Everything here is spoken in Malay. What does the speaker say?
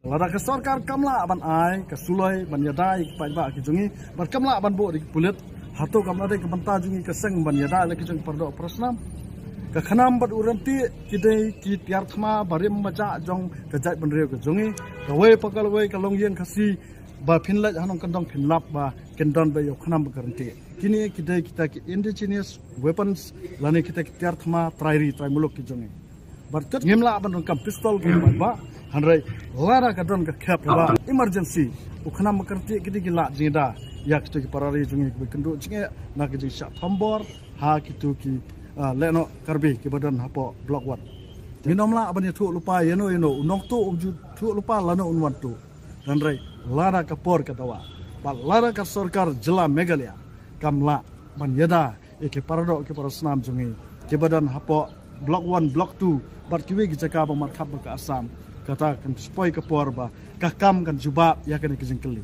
Lada ke sarkar kamla ban ai ke sulai ban yadai ke pajba ke jungi ban kamla ban bo di pulit hatu kamla de ke banta jungi ke seng ban yadai le ke jung pardo prasnam ke khanam bat uranti kidai ki tiar thma barim maja jong ke jai ban reu ke jungi ke we pakal we ke long yen khasi ba phinla hanong kandong phinlap ba kendon ba yo khanam ba garanti kini kidai kita ki indigenous weapons lani kita ki tiar thma trairi muluk ke jungi berkat ngimla ban kam pistol ke ba handrai lara kadon ka khap ba emergency ukhna makarti kidi gila jinda yak tu ki parari jungi ki kendu jinge na ki jing sha thambor ha ki tu ki leno karbi ki badan hapo block 1 minomla abani thu lupa yeno unok tu umju thu lupa lano unwan tu handrai lara ka por ka dawa ba lara ka sarkar jila Meghalaya kamla ban yada ke parado ke parasnam jungi ki badan hapo block 1 block 2 bar kiwi ki jaka ba markhap ka Assam kata kan spoy ke por ba kakam kan jubab ya kan ke jengkeli